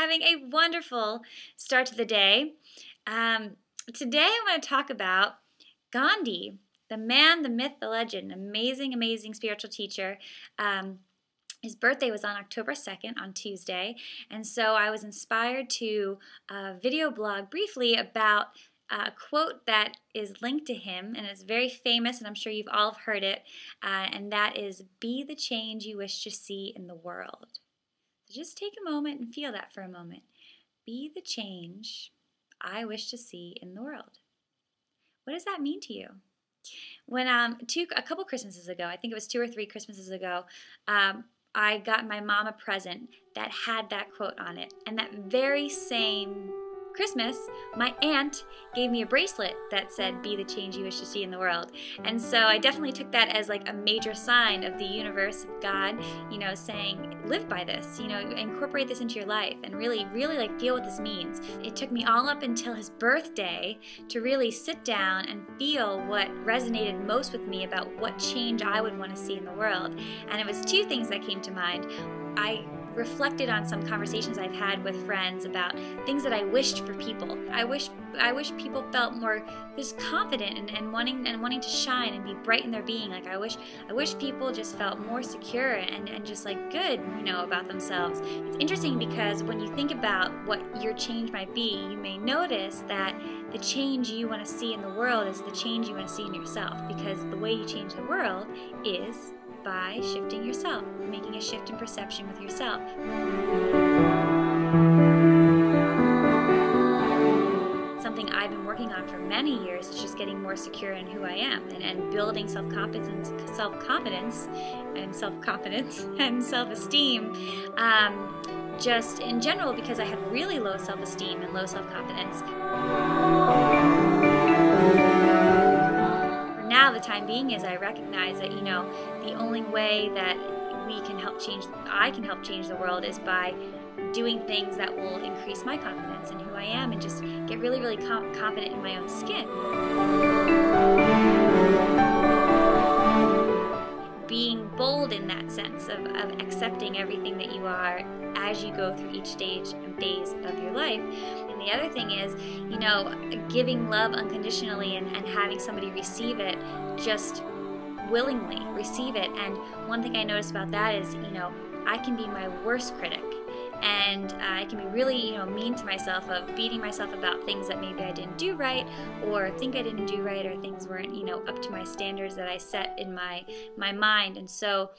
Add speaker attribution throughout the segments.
Speaker 1: having a wonderful start to the day. Today I want to talk about Gandhi, the man, the myth, the legend, amazing, amazing spiritual teacher. His birthday was on October 2nd, on Tuesday, and so I was inspired to video blog briefly about a quote that is linked to him, and it's very famous, and I'm sure you've all heard it, and that is, "Be the change you wish to see in the world." So just take a moment and feel that for a moment. Be the change I wish to see in the world. What does that mean to you? When a couple Christmases ago, I think it was 2 or 3 Christmases ago, I got my mom a present that had that quote on it. And that very same Christmas, my aunt gave me a bracelet that said, "Be the change you wish to see in the world." And so I definitely took that as like a major sign of the universe, of God, saying, live by this, incorporate this into your life and really, really like feel what this means. It took me all up until his birthday to really sit down and feel what resonated most with me about what change I would want to see in the world. And it was 2 things that came to mind. I reflected on some conversations I've had with friends about things that I wished for people. I wish people felt more just confident and wanting to shine and be bright in their being. Like I wish people just felt more secure and just like good, about themselves. It's interesting because when you think about what your change might be, you may notice that the change you want to see in the world is the change you want to see in yourself, because the way you change the world is by shifting yourself, making a shift in perception with yourself. Something I've been working on for many years is just getting more secure in who I am and building self-confidence and self-esteem just in general, because I had really low self-esteem and low self-confidence. Now the time being is I recognize that the only way that I can help change the world is by doing things that will increase my confidence in who I am and just get really, really confident in my own skin. Being bold in that sense of accepting everything that you are as you go through each stage and phase of your life. And the other thing is, giving love unconditionally and having somebody receive it, just willingly receive it. And one thing I noticed about that is, I can be my worst critic. And I can be really, mean to myself, of beating myself about things that maybe I didn't do right, or think I didn't do right, or things weren't, up to my standards that I set in my mind. And so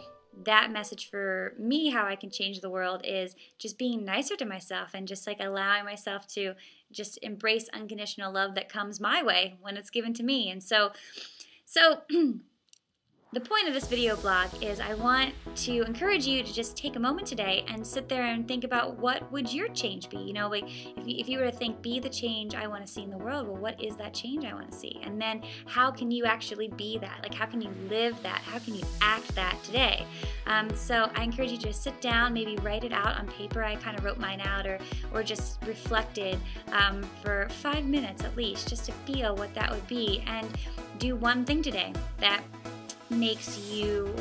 Speaker 1: that message for me, how I can change the world, is just being nicer to myself and just like allowing myself to just embrace unconditional love that comes my way when it's given to me. And so the point of this video blog is I want to encourage you to just take a moment today and sit there and think about, what would your change be? Like if you were to think, be the change I want to see in the world, well, what is that change I want to see? And then how can you actually be that? Like how can you live that? How can you act that today? So I encourage you to just sit down, maybe write it out on paper. I kind of wrote mine out, or just reflected for 5 minutes at least, just to feel what that would be, and do one thing today that makes you,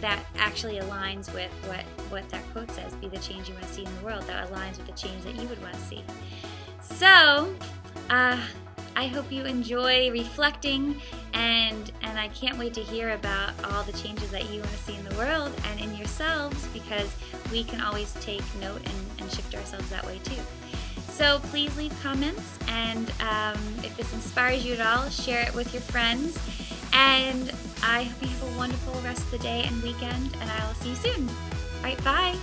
Speaker 1: that actually aligns with what that quote says, be the change you want to see in the world, that aligns with the change that you would want to see. So, I hope you enjoy reflecting, and I can't wait to hear about all the changes that you want to see in the world and in yourselves, because we can always take note and shift ourselves that way too. So please leave comments, and if this inspires you at all, share it with your friends. And I hope you have a wonderful rest of the day and weekend, and I will see you soon. All right, bye.